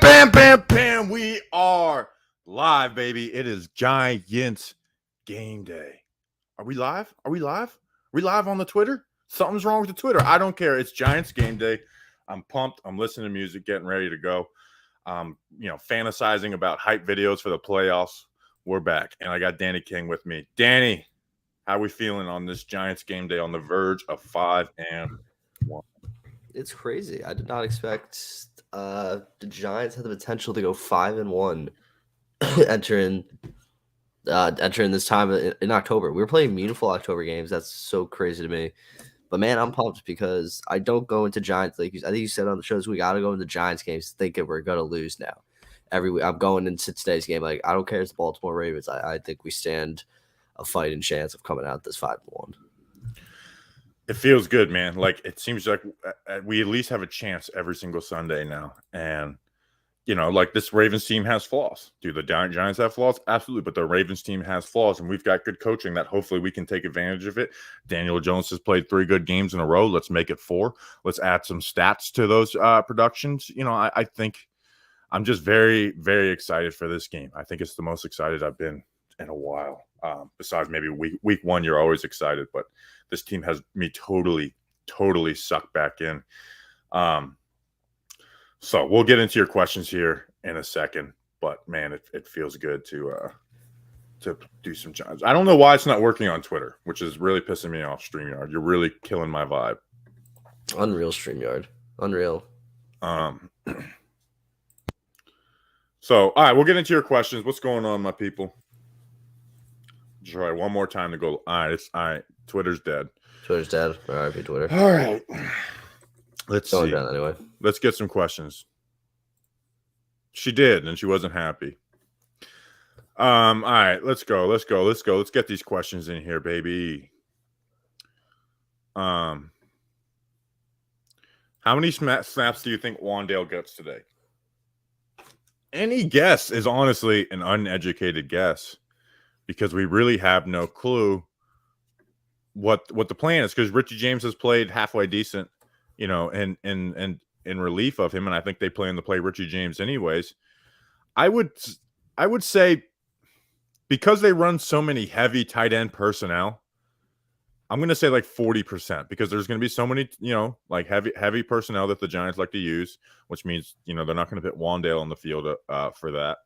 bam, bam, bam. We are live, baby. It is Giants game day. Are we live? Are we live? Are we live on the Twitter? Something's wrong with the Twitter. I don't care. It's Giants game day. I'm pumped. I'm listening to music, getting ready to go. Fantasizing about hype videos for the playoffs. We're back. And I got Danny King with me. Danny, how are we feeling on this Giants game day on the verge of 5-1? It's crazy. I did not expect the Giants had the potential to go 5-1 entering this time in October. We were playing meaningful October games. That's so crazy to me. But man, I'm pumped because I don't go into Giants I think you said on the shows we got to go into Giants games thinking we're gonna lose now. Every week I'm going into today's game like I don't care if it's the Baltimore Ravens. I think we stand a fighting chance of coming out this 5-1. It feels good, man. Like it seems like we at least have a chance every single Sunday now. And, like this Ravens team has flaws. Do the Giants have flaws? Absolutely. But the Ravens team has flaws, and we've got good coaching that hopefully we can take advantage of it. Daniel Jones has played 3 good games in a row. Let's make it 4. Let's add some stats to those productions. I think I'm just very, very excited for this game. I think it's the most excited I've been in a while. Besides maybe week 1, you're always excited, but this team has me totally sucked back in. So we'll get into your questions here in a second, but man, it feels good to do some jobs. I don't know why it's not working on Twitter, which is really pissing me off. StreamYard, you're really killing my vibe. Unreal, StreamYard. Unreal. So, all right, we'll get into your questions. What's going on, my people? Try one more time to go. All right. Twitter's dead. Twitter's dead. RIP Twitter. All right. Let's Going see. down anyway. Let's get some questions. She did, and she wasn't happy. All right. Let's go. Let's get these questions in here, baby. How many snaps do you think Wan'Dale gets today? Any guess is honestly an uneducated guess, because we really have no clue what the plan is, because Richie James has played halfway decent, and in relief of him, and I think they plan to play Richie James anyways. I would say, because they run so many heavy tight end personnel, I'm going to say like 40%, because there's going to be so many, like heavy personnel that the Giants like to use, which means, they're not going to put Wan'Dale on the field for that.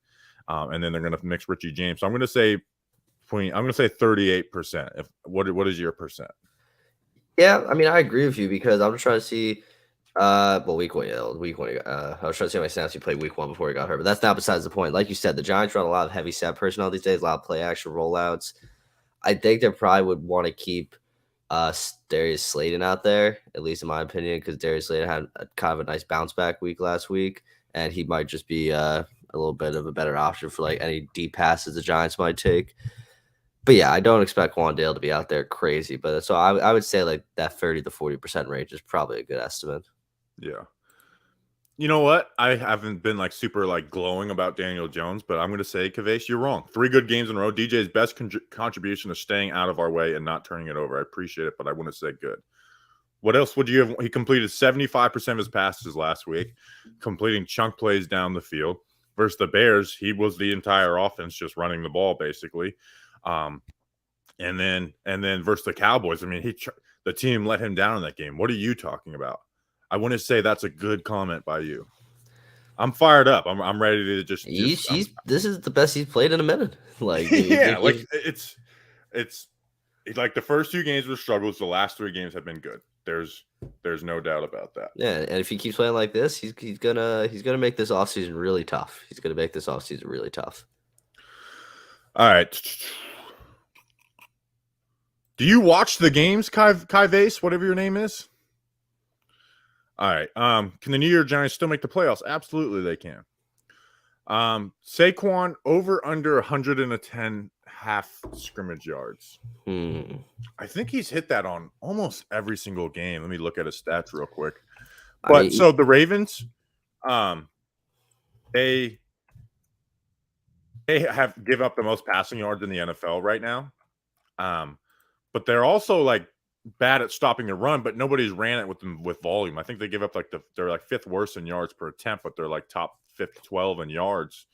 And then they're going to mix Richie James. So I'm going to say 38%. What is your percent? Yeah, I mean, I agree with you because I'm just trying to see. Week 1. I was trying to see how many snaps he played week 1 before he got hurt, but that's not besides the point. Like you said, the Giants run a lot of heavy set personnel these days, a lot of play action rollouts. I think they probably would want to keep Darius Slayton out there, at least in my opinion, because Darius Slayton had kind of a nice bounce back week last week, and he might just be a little bit of a better option for like any deep passes the Giants might take. But yeah, I don't expect Wan'Dale to be out there crazy. But so I would say like that 30 to 40% range is probably a good estimate. Yeah. You know what? I haven't been like super like glowing about Daniel Jones, but I'm going to say, Kavesh, you're wrong. 3 good games in a row. DJ's best contribution is staying out of our way and not turning it over. I appreciate it, but I wouldn't say good. What else would you have? He completed 75% of his passes last week, completing chunk plays down the field. Versus the Bears, he was the entire offense just running the ball basically. And then versus the Cowboys, I mean, the team let him down in that game. What are you talking about? I want to say that's a good comment by you. I'm fired up. I'm ready to just. This is the best he's played in a minute. Like it's like the first 2 games were struggles. The last 3 games have been good. There's no doubt about that. Yeah, and if he keeps playing like this, he's gonna make this offseason really tough. He's gonna make this offseason really tough. All right. Do you watch the games, Kai Vase, whatever your name is? All right. Can the New York Giants still make the playoffs? Absolutely, they can. Saquon over under 110 half scrimmage yards. I think he's hit that on almost every single game. Let me look at his stats real quick. But so the Ravens, they have give up the most passing yards in the NFL right now. But they're also like bad at stopping the run, but nobody's ran it with them with volume. I think they give up they're like 5th worst in yards per attempt, but they're like top 12 in yards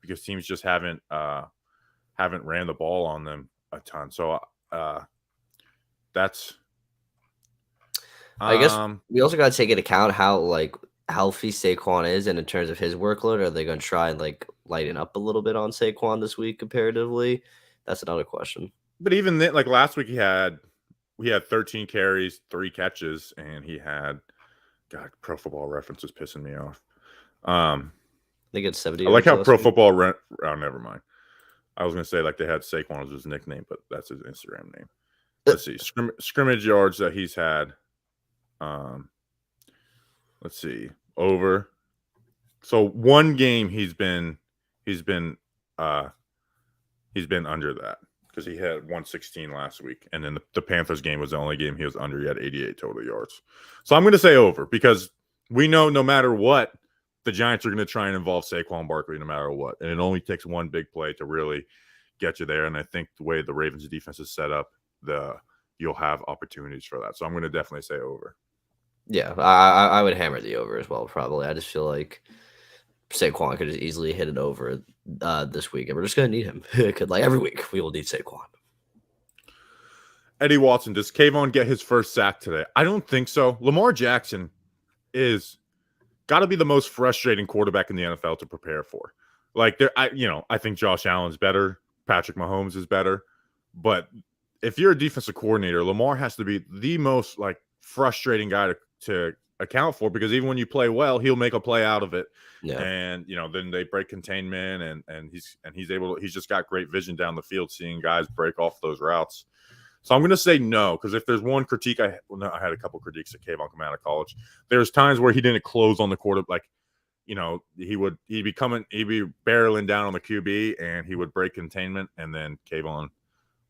because teams just haven't ran the ball on them a ton. So that's I guess we also got to take into account how like healthy Saquon is, and in terms of his workload, are they going to try and like lighten up a little bit on Saquon this week comparatively? That's another question. But even then, like last week, he had 13 carries, 3 catches, and he had God. Pro Football Reference is pissing me off. I think it's 70. I like how Pro Football. Oh, never mind. I was gonna say like they had Saquon as his nickname, but that's his Instagram name. Let's see scrimmage yards that he's had. Let's see over. So one game he's been under that because he had 116 last week, and then the Panthers game was the only game he was under. He had 88 total yards. So I'm going to say over because we know no matter what, the Giants are going to try and involve Saquon Barkley no matter what, and it only takes one big play to really get you there. And I think the way the Ravens defense is set up, you'll have opportunities for that. So I'm going to definitely say over. Yeah, I would hammer the over as well, probably. I just feel like Saquon could just easily hit it over this week, and we're just going to need him. Because like every week, we will need Saquon. Eddie Watson, does Kayvon get his first sack today? I don't think so. Lamar Jackson is got to be the most frustrating quarterback in the NFL to prepare for. Like I think Josh Allen's better, Patrick Mahomes is better, but if you're a defensive coordinator, Lamar has to be the most like frustrating guy to account for because even when you play well, he'll make a play out of it. Yeah. And then they break containment and he's just got great vision down the field, seeing guys break off those routes. So I'm going to say no, because if there's one critique, I had a couple critiques of Kayvon coming out of college. There's times where he didn't close on the quarter, like, he'd be barreling down on the QB and he would break containment, and then Kayvon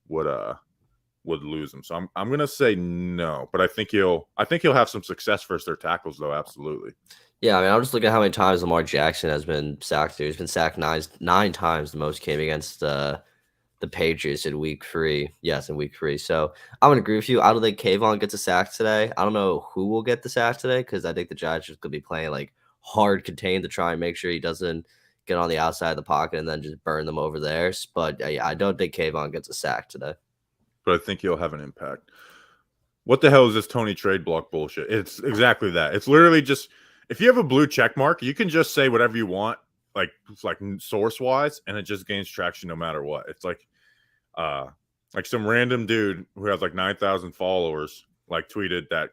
would lose him. So I'm going to say no, but I think he'll have some success versus their tackles though. Absolutely. Yeah, I mean, I'm just looking at how many times Lamar Jackson has been sacked. He's been sacked nine times. The most came against the Patriots in week 3. Yes, in week 3. So I'm going to agree with you. I don't think Kayvon gets a sack today. I don't know who will get the sack today because I think the Giants just could be playing like hard contained to try and make sure he doesn't get on the outside of the pocket and then just burn them over there. But yeah, I don't think Kayvon gets a sack today. But I think he'll have an impact. What the hell is this Tony trade block bullshit? It's exactly that. It's literally just if you have a blue check mark, you can just say whatever you want, like source wise, and it just gains traction no matter what. It's like some random dude who has like 9,000 followers like tweeted that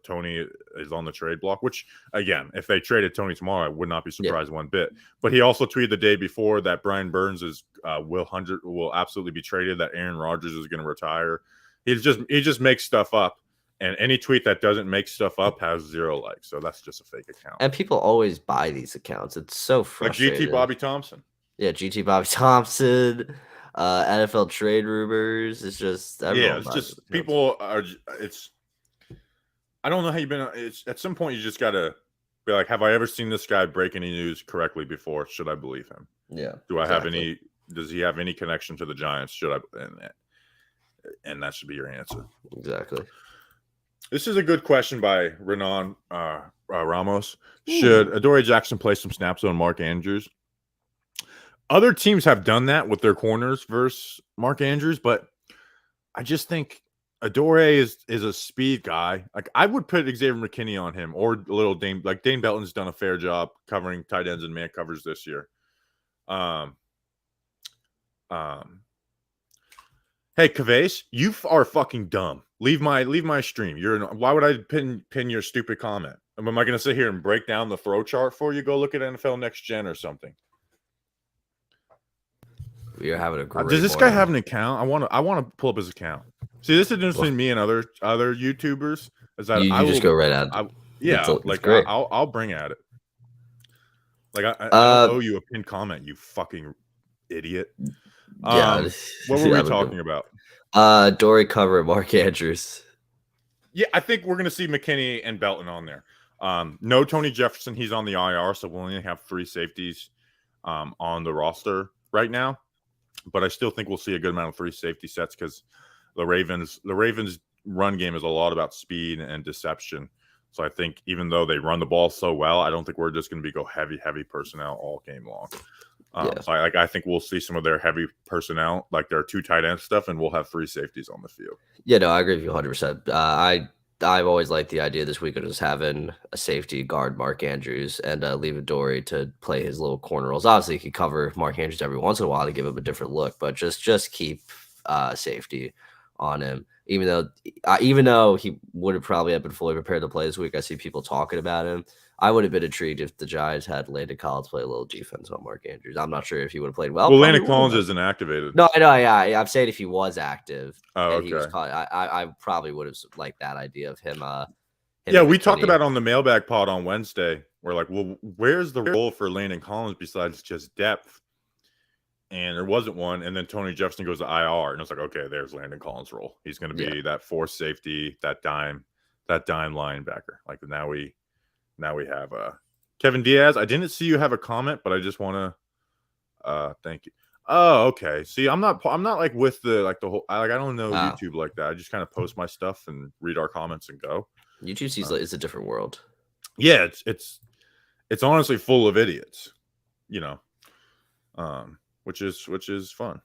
Tony is on the trade block, which again, if they traded Tony tomorrow, I would not be surprised one bit. But he also tweeted the day before that Brian Burns will absolutely be traded, that Aaron Rodgers is going to retire. He just makes stuff up, and any tweet that doesn't make stuff up has 0 likes. So that's just a fake account. And people always buy these accounts. It's so frustrating. Like GT Bobby Thompson. Yeah, GT Bobby Thompson. NFL trade rumors. It's just it's just people are. I don't know how you've been. It's at some point you just gotta be like, have I ever seen this guy break any news correctly before? Should I believe him? Yeah. Do I have any? Does he have any connection to the Giants? Should I? And that should be your answer. Exactly. This is a good question by Renan Ramos. Should Adoree Jackson play some snaps on Mark Andrews? Other teams have done that with their corners versus Mark Andrews, but I just think Adoree is a speed guy. Like I would put Xavier McKinney on him or a little Dane. Like Dane Belton's done a fair job covering tight ends and man covers this year. Hey Kavase, you are fucking dumb. Leave my stream. Why would I pin your stupid comment? Am I going to sit here and break down the throw chart for you? Go look at NFL Next Gen or something. We are having a great. Does this guy have an account? I want to pull up his account. See, this is the difference between me and other YouTubers. Is that you just go right at it. It's great. I'll bring at it. Like I owe you a pinned comment, you fucking idiot. Yeah. What were we talking about? Dory cover Mark Andrews. Yeah, I think we're gonna see McKinney and Belton on there. No Tony Jefferson, he's on the IR, so we'll only have 3 safeties on the roster right now. But I still think we'll see a good amount of 3 safety sets because the Ravens run game is a lot about speed and deception. So I think even though they run the ball so well, I don't think we're just going to be go heavy personnel all game long. So I think we'll see some of their heavy personnel, like their 2 tight end stuff, and we'll have 3 safeties on the field. Yeah, no, I agree with you 100%. I've always liked the idea this week of just having a safety guard Mark Andrews and leave Dory to play his little corner roles. Obviously, he could cover Mark Andrews every once in a while to give him a different look, but just keep safety on him. Even though he would have probably have been fully prepared to play this week, I see people talking about him. I would have been intrigued if the Giants had Landon Collins play a little defense on Mark Andrews. I'm not sure if he would have played well. Well, Landon Collins isn't activated. No, I know. Yeah, I'm saying if he was active, Oh, and he was okay. caught, I probably would have liked that idea of him. Yeah, we talked about on the mailbag pod on Wednesday. We're like, well, where's the role for Landon Collins besides just depth? And there wasn't one. And then Tony Jefferson goes to IR, and it's like, okay, there's Landon Collins' role. He's going to be that force safety, that dime linebacker. Like now we have Kevin Diaz. I didn't see you have a comment, but I just want to thank you. Oh, okay. See, I'm not like with the whole. I don't know YouTube like that. I just kind of post my stuff and read our comments and go. YouTube is a different world. Yeah, it's honestly full of idiots, which is fun.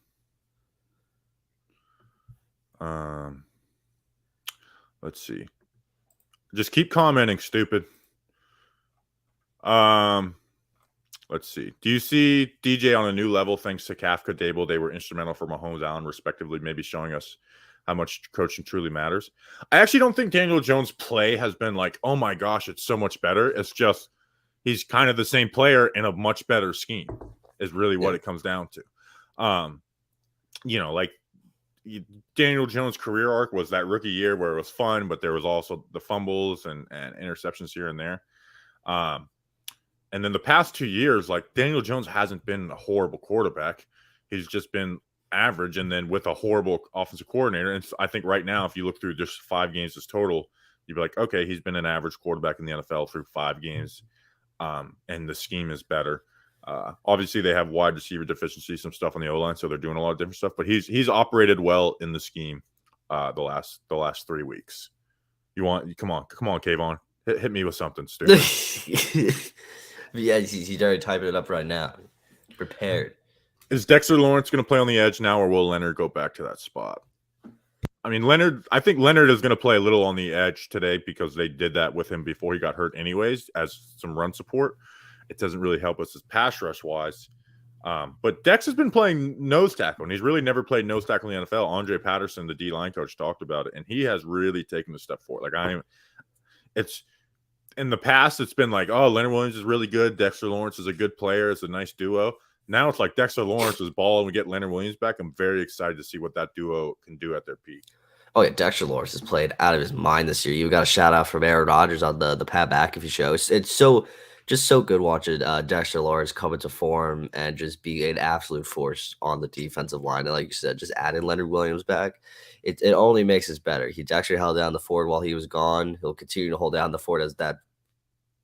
Let's see. Just keep commenting, stupid. Let's see. Do you see DJ on a new level thanks to Kafka, Dable? They were instrumental for Mahomes, Allen, respectively, maybe showing us how much coaching truly matters. I actually don't think Daniel Jones' play has been like, oh my gosh, it's so much better. It's just he's kind of the same player in a much better scheme is really what it comes down to. Like Daniel Jones' career arc was that rookie year where it was fun, but there was also the fumbles and interceptions here and there. And then the past 2 years, like Daniel Jones hasn't been a horrible quarterback. He's just been average, and then with a horrible offensive coordinator. And I think right now, if you look through just 5 games as total, you'd be like, okay, he's been an average quarterback in the NFL through 5 games. And the scheme is better. Obviously, they have wide receiver deficiency, some stuff on the O-line, so they're doing a lot of different stuff. But he's operated well in the scheme the last 3 weeks. Come on, Kayvon, hit me with something stupid. Yeah, he's already typing it up right now. Prepared. Is Dexter Lawrence going to play on the edge now, or will Leonard go back to that spot? I mean, I think Leonard is going to play a little on the edge today because they did that with him before he got hurt anyways as some run support. It doesn't really help us as pass rush wise. But Dex has been playing nose tackle, and he's really never played nose tackle in the NFL. Andre Patterson, the D-line coach, talked about it, and he has really taken a step forward. It's in the past, it's been like, oh, Leonard Williams is really good. Dexter Lawrence is a good player. It's a nice duo. Now it's like Dexter Lawrence is balling. We get Leonard Williams back. I'm very excited to see what that duo can do at their peak. Oh, yeah. Dexter Lawrence has played out of his mind this year. You got a shout out from Aaron Rodgers on the Pat McAfee show. It's so good watching Dexter Lawrence come into form and just be an absolute force on the defensive line. And like you said, just adding Leonard Williams back, it only makes us better. He actually held down the fort while he was gone. He'll continue to hold down the fort as that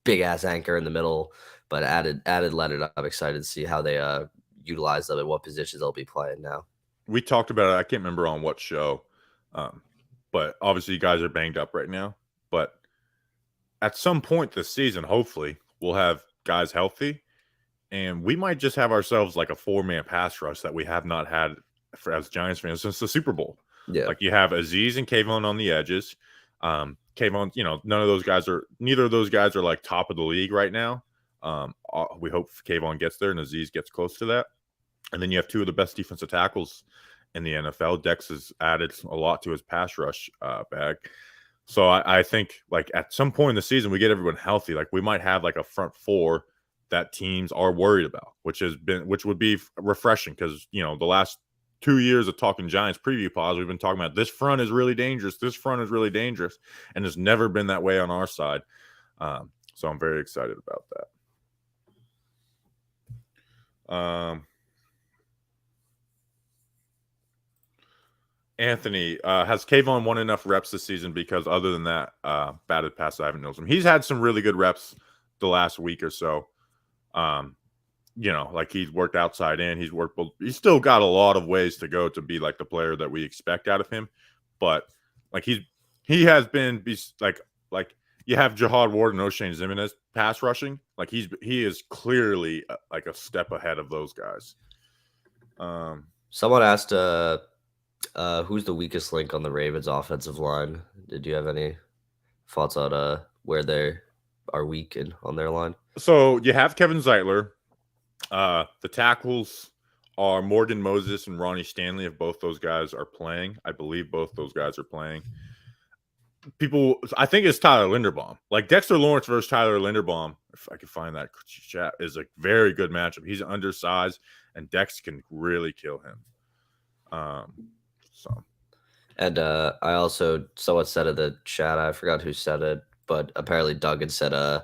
big ass anchor in the middle. But added Leonard, I'm excited to see how they utilize them and what positions they'll be playing now. We talked about it. I can't remember on what show, but obviously you guys are banged up right now. But at some point this season, hopefully, we'll have guys healthy, and we might just have ourselves like a 4-man pass rush that we have not had as Giants fans since the Super Bowl. Yeah, like you have Azeez and Kayvon on the edges. Kayvon, neither of those guys are like top of the league right now. We hope Kayvon gets there and Azeez gets close to that. And then you have 2 of the best defensive tackles in the NFL. Dex has added a lot to his pass rush bag. So I think like at some point in the season, we get everyone healthy. Like we might have like a front 4 that teams are worried about, which would be refreshing because, the last 2 years of talking Giants preview pods, we've been talking about this front is really dangerous. This front is really dangerous. And it's never been that way on our side. So I'm very excited about that. Anthony, has Kayvon won enough reps this season? Because other than that, batted pass, I haven't noticed him. He's had some really good reps the last week or so. Like he's worked outside in. He's still got a lot of ways to go to be like the player that we expect out of him. But like he's he has been like you have Jihad Ward and O'Shane Zimenez pass rushing. Like he is clearly like a step ahead of those guys. Someone asked, who's the weakest link on the Ravens offensive line? Did you have any thoughts on where they are weak on their line? So you have Kevin Zeitler. The tackles are Morgan Moses and Ronnie Stanley. If both those guys are playing, I believe both those guys are playing. I think it's Tyler Linderbaum. Like Dexter Lawrence versus Tyler Linderbaum, if I can find that chat, is a very good matchup. He's undersized, and Dex can really kill him. And I also, someone said in the chat, I forgot who said it, but apparently Duggan said,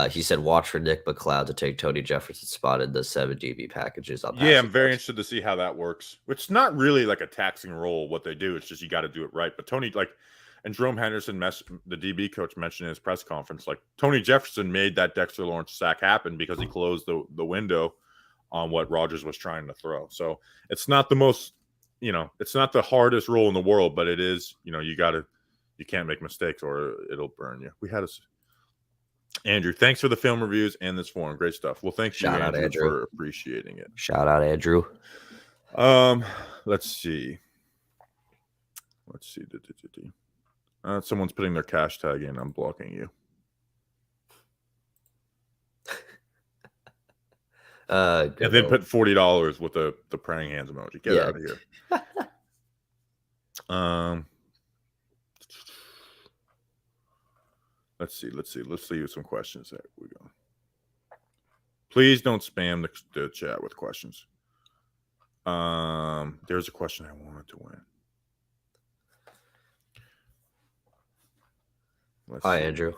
he said, watch for Nick McLeod to take Tony Jefferson's spot in the 7 DB packages. Yeah, I'm very interested to see how that works. It's not really like a taxing role what they do. It's just you got to do it right. But Tony, and Jerome Henderson, the DB coach, mentioned in his press conference, like Tony Jefferson made that Dexter Lawrence sack happen because he closed the window on what Rodgers was trying to throw. So it's not the most, it's not the hardest role in the world, but it is, you can't make mistakes or it'll burn you. We had Andrew, thanks for the film reviews and this forum. Great stuff. Well, thanks you, Andrew, for appreciating it. Shout out, Andrew. Let's see. Someone's putting their cash tag in. I'm blocking you. And then put $40 with the praying hands emoji. Get out of here. Let's see some questions. There we go. Please don't spam the chat with questions. There's a question I wanted to win. Hi, Andrew.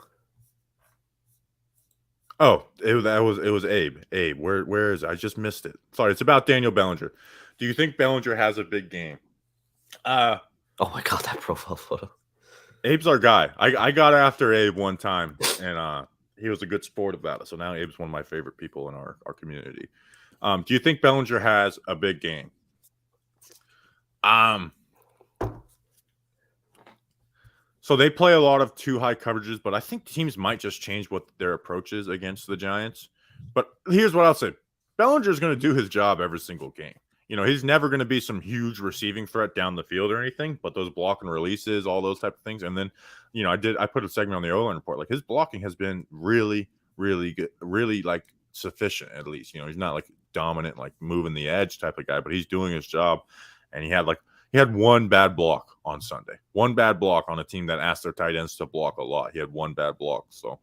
Oh, it was Abe. Abe, where is it? I just missed it. Sorry, it's about Daniel Bellinger. Do you think Bellinger has a big game? Oh my God, that profile photo. Abe's our guy. I got after Abe one time, and he was a good sport about it. So now Abe's one of my favorite people in our community. Do you think Bellinger has a big game? So they play a lot of too high coverages, but I think teams might just change what their approach is against the Giants. But here's what I'll say. Bellinger's going to do his job every single game. He's never going to be some huge receiving threat down the field or anything, but those block and releases, all those type of things. And then, I put a segment on the O-line report. Like his blocking has been really, really good, really like sufficient at least. He's not like dominant, like moving the edge type of guy, but he's doing his job. And he had one bad block on Sunday. One bad block on a team that asked their tight ends to block a lot. He had one bad block. So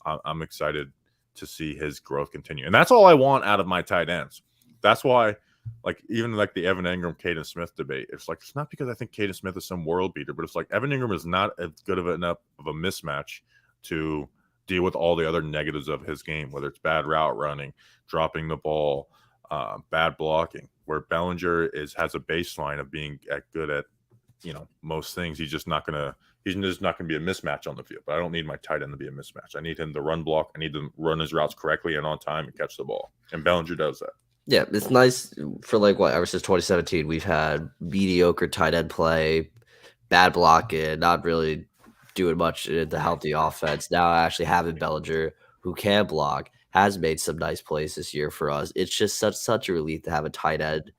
I'm excited to see his growth continue. And that's all I want out of my tight ends. That's why, even the Evan Ingram, Caden Smith debate, it's not because I think Caden Smith is some world beater, but it's like Evan Ingram is not as good of enough of a mismatch to deal with all the other negatives of his game, whether it's bad route running, dropping the ball, bad blocking, where Bellinger has a baseline of being good at, most things. He's just not going to be a mismatch on the field. But I don't need my tight end to be a mismatch. I need him to run block. I need to run his routes correctly and on time and catch the ball. And Bellinger does that. Yeah, it's nice for ever since 2017, we've had mediocre tight end play, bad blocking, not really doing much in the healthy offense. Now actually having Bellinger who can block has made some nice plays this year for us. It's just such a relief to have a tight end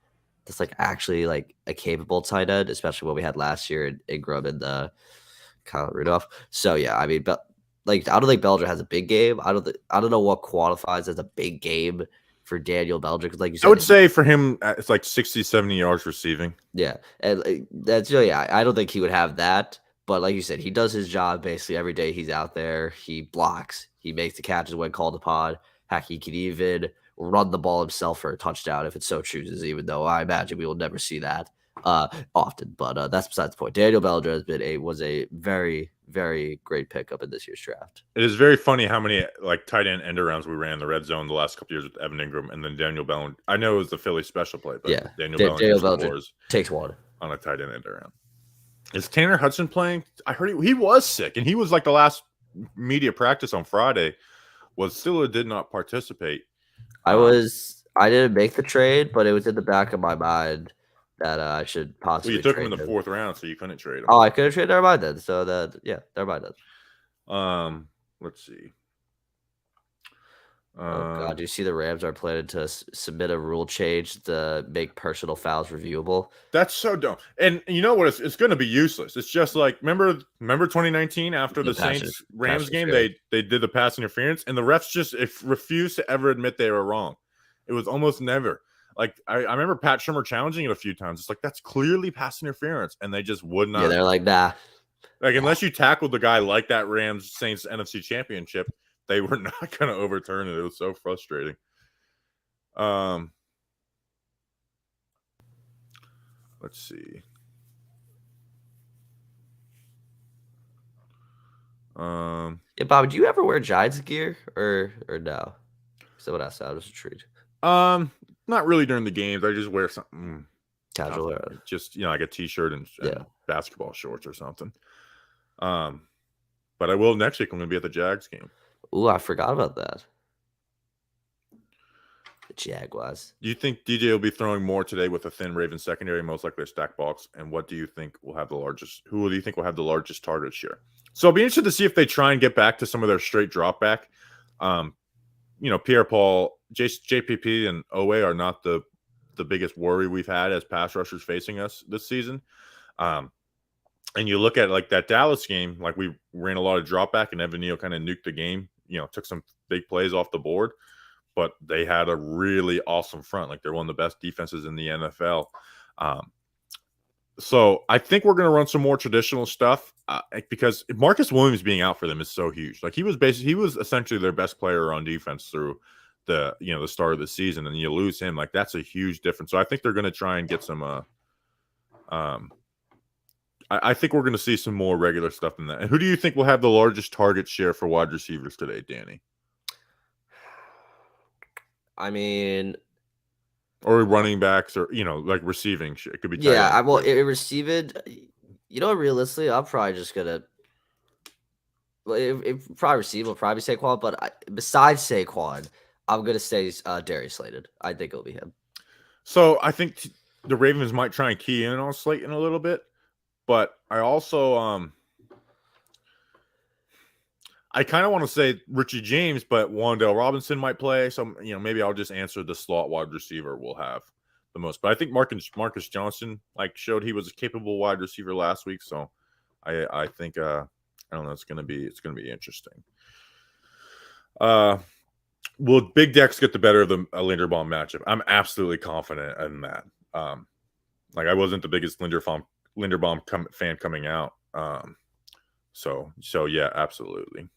that's actually a capable tight end, especially what we had last year in Ingram and Kyle Rudolph. So yeah, I mean, I don't think Bellinger has a big game. I don't know what qualifies as a big game for Daniel Bellinger, because like you said, I would say for him it's 60, 70 yards receiving. Yeah, and that's I don't think he would have that, but like you said, he does his job basically every day. He's out there, he blocks, he makes the catches when called upon. Heck, he could even run the ball himself for a touchdown if it so chooses, even though I imagine we will never see that often. But that's besides the point. Daniel Bellinger was a very, very great pickup in this year's draft. It is very funny how many tight end arounds we ran in the red zone the last couple years with Evan Ingram and then Daniel Bellinger. I know it was the Philly special play, but yeah, Daniel Bellinger takes one on a tight end around. Is Tanner Hudson playing? I heard he was sick, and he was the last media practice on Friday was Silla did not participate. I didn't make the trade, but it was in the back of my mind that I should Well, possibly you took him in trade the him. 4th round, so you couldn't trade him. Oh, I could have traded. Never mind then. So never mind then. Let's see. Oh God, do you see the Rams are planning to submit a rule change to make personal fouls reviewable? That's so dumb. And you know what? It's going to be useless. It's just like remember 2019 after the Saints Rams game, they did the pass interference, and the refs just refused to ever admit they were wrong. It was almost never. Like I remember Pat Shurmur challenging it a few times. It's like that's clearly pass interference, and they just would not. Yeah, they're like, nah. Like unless you tackled the guy like that Rams Saints NFC Championship, they were not going to overturn it. It was so frustrating. Let's see. Yeah, Bob, do you ever wear Giants gear or no? Someone asked that. I was intrigued. Not really during the games. I just wear something Casual. just like a t-shirt and basketball shorts or something. But I will next week. I'm going to be at the Jags game. Ooh, I forgot about that. The Jaguars. Do you think DJ will be throwing more today with a thin Ravens secondary, most likely a stack box? And what do you think will have the largest? Who do you think will have the largest target share? So I'll be interested to see if they try and get back to some of their straight drop back. Pierre-Paul, JPP, and Owe are not the biggest worry we've had as pass rushers facing us this season. And you look at like that Dallas game, like we ran a lot of drop back, and Evan Neal kind of nuked the game. Took some big plays off the board, but they had a really awesome front. Like they're one of the best defenses in the NFL. So I think we're going to run some more traditional stuff because Marcus Williams being out for them is so huge. Like he was essentially their best player on defense through the start of the season, and you lose him, like that's a huge difference. So I think they're going to try and get some. I think we're going to see some more regular stuff than that. And who do you think will have the largest target share for wide receivers today, Danny? I mean, or running backs, or like receiving. It could be. Yeah, receiving. Realistically, I'm probably just gonna. Well, it probably receive will probably Saquon, but besides Saquon, I'm gonna say Darius Slayton. I think it'll be him. So I think the Ravens might try and key in on Slayton a little bit. But I also I kind of want to say Richie James, but Wan'Dale Robinson might play. So maybe I'll just answer the slot wide receiver will have the most. But I think Marcus Johnson showed he was a capable wide receiver last week. So I think I don't know. It's gonna be interesting. Will Big Dex get the better of the Linderbaum matchup? I'm absolutely confident in that. I wasn't the biggest Linderbaum fan coming out. So yeah, absolutely.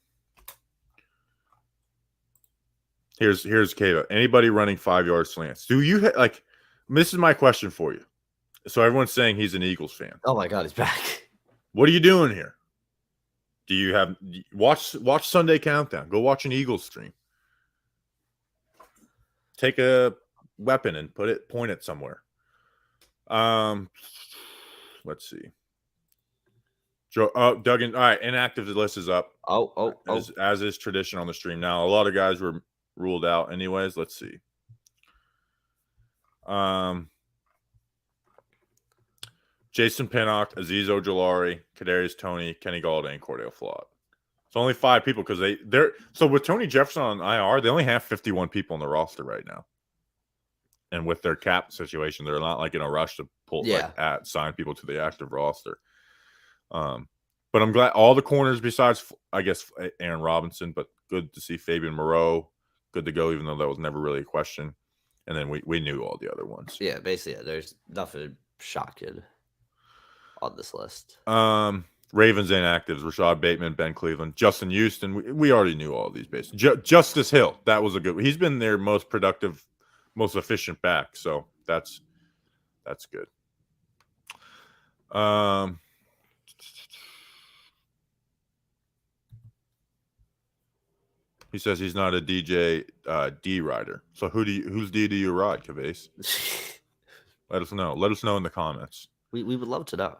Here's Kava. Anybody running 5-yard slants? Do you this is my question for you. So everyone's saying he's an Eagles fan. Oh my God, he's back. What are you doing here? Do you have watch Sunday Countdown? Go watch an Eagles stream. Take a weapon and point it somewhere. Let's see. Duggan. All right, inactive list is up. As is tradition on the stream. Now, a lot of guys were ruled out anyways. Let's see. Jason Pinnock, Azeez Ojulari, Kadarius Toney, Kenny Golladay, and Cordell Flott. It's only 5 people because they're so with Tony Jefferson on IR, they only have 51 people on the roster right now. And with their cap situation, they're not in a rush to sign people to the active roster. But I'm glad all the corners besides I guess Aaron Robinson, but good to see Fabian Moreau good to go, even though that was never really a question. And then we knew all the other ones. Yeah, basically, there's nothing shocking on this list. Ravens inactives: Rashad Bateman, Ben Cleveland, Justin Houston. We already knew all these bases. Justice Hill, that was a good. He's been their most productive, most efficient back, so that's good. He says he's not a DJ D rider. So whose D do you ride, Kavase? Let us know. Let us know in the comments. We would love to know.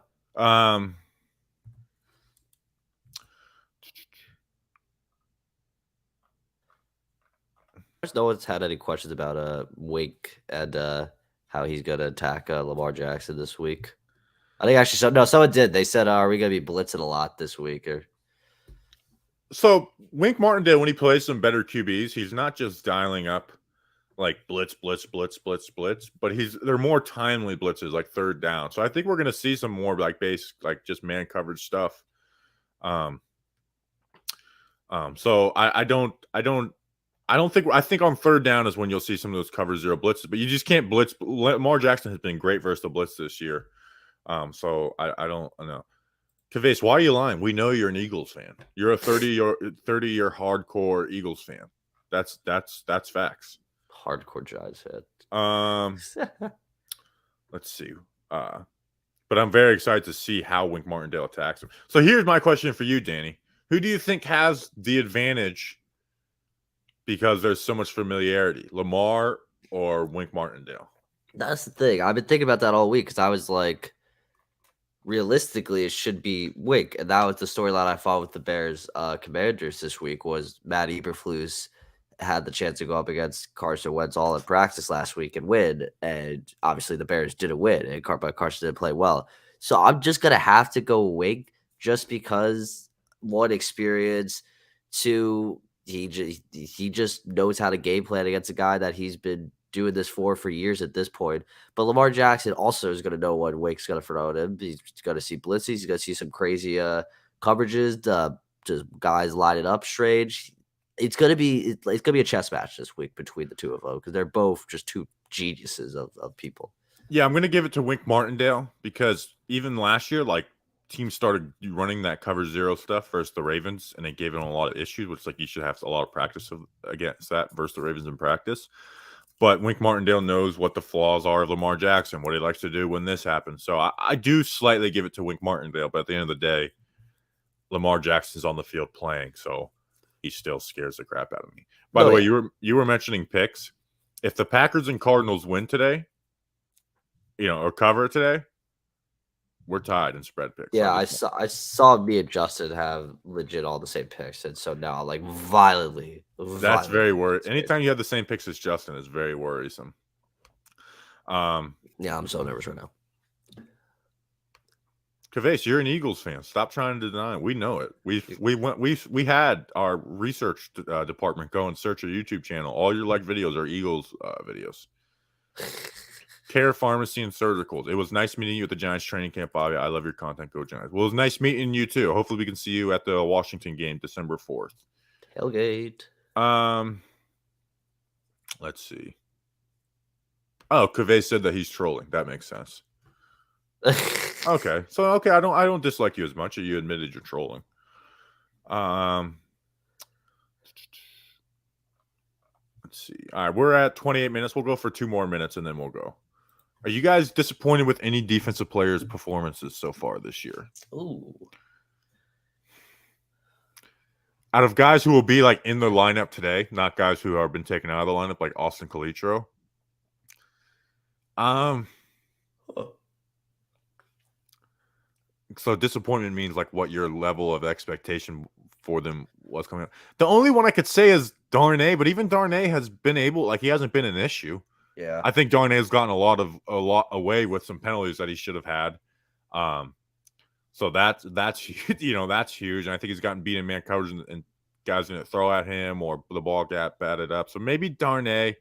No one's had any questions about Wink and how he's gonna attack Lamar Jackson this week. I think actually, someone did. They said, "Are we gonna be blitzing a lot this week?" Or So Wink Martindale, when he plays some better QBs, he's not just dialing up like blitz, but they're more timely blitzes, like third down. So I think we're gonna see some more like base, like just man coverage stuff. So I think on third down is when you'll see some of those cover zero blitzes, but you just can't blitz. Lamar Jackson has been great versus the blitz this year. So I don't know. Kavase, why are you lying? We know you're an Eagles fan. You're a 30-year hardcore Eagles fan. That's facts. hardcore Giants fan. Let's see. But I'm very excited to see how Wink Martindale attacks him. So here's my question for you, Danny. Who do you think has the advantage because there's so much familiarity, Lamar or Wink Martindale? That's the thing. I've been thinking about that all week because I was like, realistically, it should be Wink, and that was the storyline I followed with the Bears Commanders this week. Was Matt Eberflus had the chance to go up against Carson Wentz all in practice last week and win, and obviously the Bears didn't win, and Carson didn't play well. So I'm just gonna have to go Wink just because one experience, two he just knows how to game plan against a guy that he's been doing this for years at this point. But Lamar Jackson also is going to know what Wake's going to throw at him. He's going to see blitzes. He's going to see some crazy coverages, just guys lining up strange. It's going to be a chess match this week between the two of them because they're both just two geniuses of people. Yeah, I'm going to give it to Wink Martindale because even last year, like teams started running that cover zero stuff versus the Ravens, and it gave them a lot of issues, which like you should have a lot of practice against that versus the Ravens in practice. But Wink Martindale knows what the flaws are of Lamar Jackson, what he likes to do when this happens. So I do slightly give it to Wink Martindale, but at the end of the day, Lamar Jackson's on the field playing, so he still scares the crap out of me. By the way, you were mentioning picks. If the Packers and Cardinals win today, or cover today, we're tied in spread picks. Yeah, I saw me and Justin have legit all the same picks, and so now like violently. That's very worrisome. Anytime you have the same picks as Justin is very worrisome. Yeah, I'm so nervous right now. Kavase, you're an Eagles fan. Stop trying to deny it. We know it. We had our research department go and search your YouTube channel. All your videos are Eagles videos. Care Pharmacy and Surgicals. It was nice meeting you at the Giants training camp, Bobby. I love your content. Go Giants. Well, it was nice meeting you too. Hopefully we can see you at the Washington game, December 4th. Tailgate. Let's see. Oh, Kaveh said that he's trolling. That makes sense. Okay. I don't dislike you as much. You admitted you're trolling. Let's see. All right, we're at 28 minutes. We'll go for 2 more minutes and then we'll go. Are you guys disappointed with any defensive players' performances so far this year? Ooh. Out of guys who will be in the lineup today, not guys who have been taken out of the lineup, like Austin Calitro. So disappointment means what your level of expectation for them was coming up. The only one I could say is Darnay, but even Darnay has been able, he hasn't been an issue. Yeah, I think Darnay has gotten a lot away with some penalties that he should have had. So that's that's huge. And I think he's gotten beat in man coverage and guys didn't throw at him or the ball got batted up. So maybe Darnay.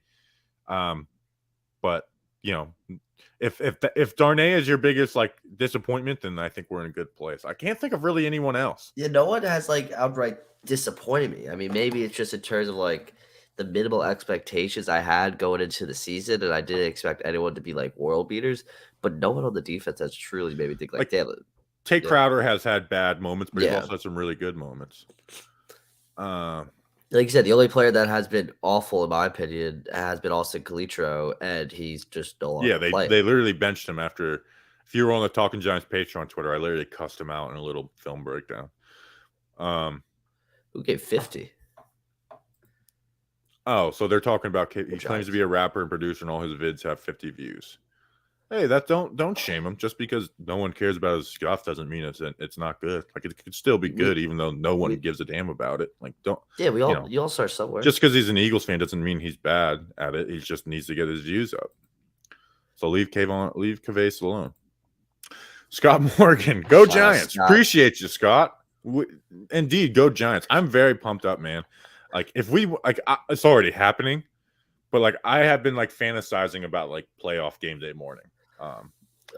But if Darnay is your biggest disappointment, then I think we're in a good place. I can't think of really anyone else. Yeah, no one has outright disappointed me. I mean, maybe it's just in terms of the minimal expectations I had going into the season, and I didn't expect anyone to be world beaters. But no one on the defense has truly made me think damn it. Tate Crowder has had bad moments, but he's also had some really good moments. Like you said, the only player that has been awful, in my opinion, has been Austin Calitro, and he's just no longer. Yeah, they literally benched him after. If you were on the Talking Giants Patreon Twitter, I literally cussed him out in a little film breakdown. Who gave 50? Oh, so they're talking about he claims to be a rapper and producer, and all his vids have 50 views. Hey, don't shame him. Just because no one cares about his stuff doesn't mean it's not good. It could still be good, even though no one gives a damn about it. We all start somewhere. Just because he's an Eagles fan doesn't mean he's bad at it. He just needs to get his views up. So leave Kavase alone. Scott Morgan, go Giants. Scott. Appreciate you, Scott. Indeed, go Giants. I'm very pumped up, man. Like if we it's already happening, but like I have been like fantasizing about like playoff game day morning.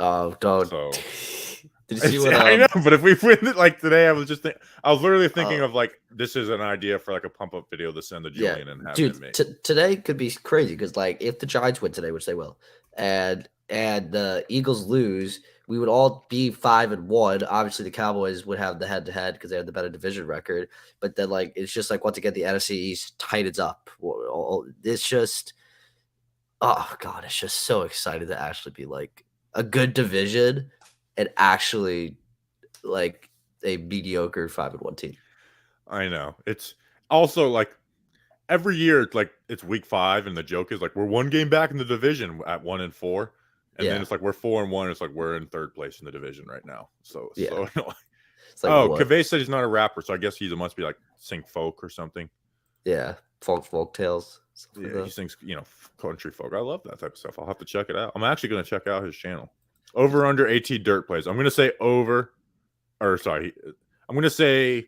Oh, don't. So Did you see what I know, but if we win it like today, I was literally thinking of like this is an idea for like a pump up video to send to Julian and have him make. Today could be crazy because like if the Giants win today, which they will, and the Eagles lose, we would all be 5-1. Obviously, the Cowboys would have the head-to-head because they have the better division record. But then, like, it's just like once again, the NFC East tightens up. It's just, oh god, it's just so excited to actually be like a good division and actually like a mediocre 5-1 team. I know. It's also like every year, it's like it's week 5, and the joke is like we're one game back in the division at 1-4. And then it's like we're 4-1. It's like we're in 3rd place in the division right now. So yeah. So, it's like, Kaveh said he's not a rapper, so I guess he must be like sing folk or something. Yeah, folk tales. Yeah, he sings country folk. I love that type of stuff. I'll have to check it out. I'm actually going to check out his channel. Over under AT Dirt plays. I'm going to say I'm going to say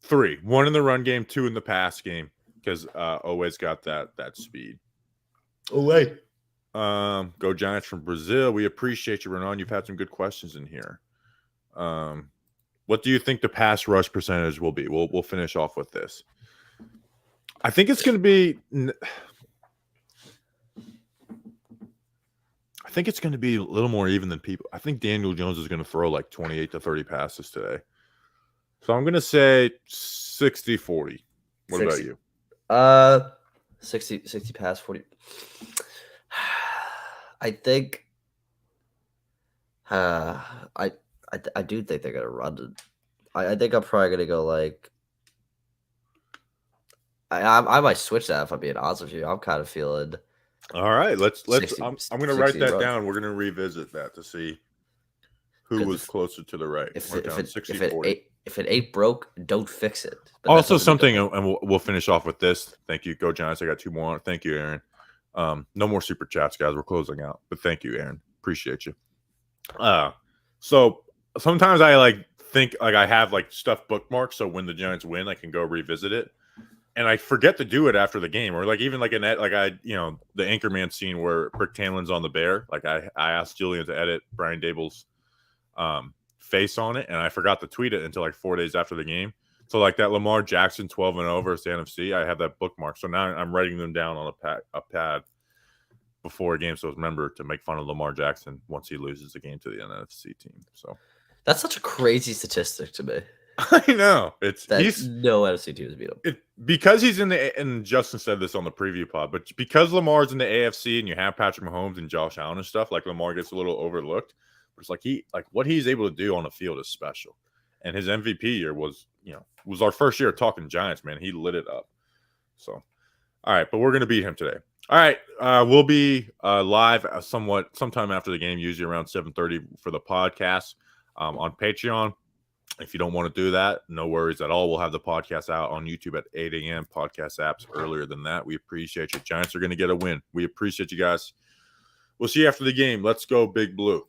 3. 1 in the run game, 2 in the pass game because always got that speed. Oh wait. Go Giants from Brazil. We appreciate you, Renan. You've had some good questions in here. What do you think the pass rush percentage will be? We'll finish off with this. I think it's going to be. I think it's going to be a little more even than people. I think Daniel Jones is going to throw like 28 to 30 passes today. So I'm going to say 60-40. What 60. about you? 60 pass, 40. I think I do think they're gonna run it. I think I'm probably gonna go like I might switch that if I'm being honest with you. I'm kind of feeling. All right, let's. 60, I'm gonna write that run. down. We're gonna revisit that to see who was closer to the right. If it ain't broke, don't fix it. But also something, and we'll finish off with this. Thank you, Go Giants. I got 2 more. Thank you, Aaron. No more super chats, guys. We're closing out, but thank you, Aaron. Appreciate you. So sometimes I like think like I have like stuff bookmarked, so when the Giants win, I can go revisit it, and I forget to do it after the game, or like even like the Anchorman scene where Brick Tamlin's on the bear. Like I asked Julian to edit Brian Dable's face on it, and I forgot to tweet it until like 4 days after the game. So like that Lamar Jackson 12-0 versus the NFC, I have that bookmark. So now I'm writing them down on a pad before a game. So remember to make fun of Lamar Jackson once he loses the game to the NFC team. So that's such a crazy statistic to me. I know he's no NFC teams beat him. Because he's and Justin said this on the preview pod, but because Lamar's in the AFC and you have Patrick Mahomes and Josh Allen and stuff, like Lamar gets a little overlooked. But it's like what he's able to do on the field is special. And his MVP year was our first year talking Giants, man. He lit it up. So, all right, but we're going to beat him today. All right, we'll be live sometime after the game, usually around 7:30 for the podcast on Patreon. If you don't want to do that, no worries at all. We'll have the podcast out on YouTube at 8 a.m. Podcast apps earlier than that. We appreciate you. Giants are going to get a win. We appreciate you guys. We'll see you after the game. Let's go, Big Blue.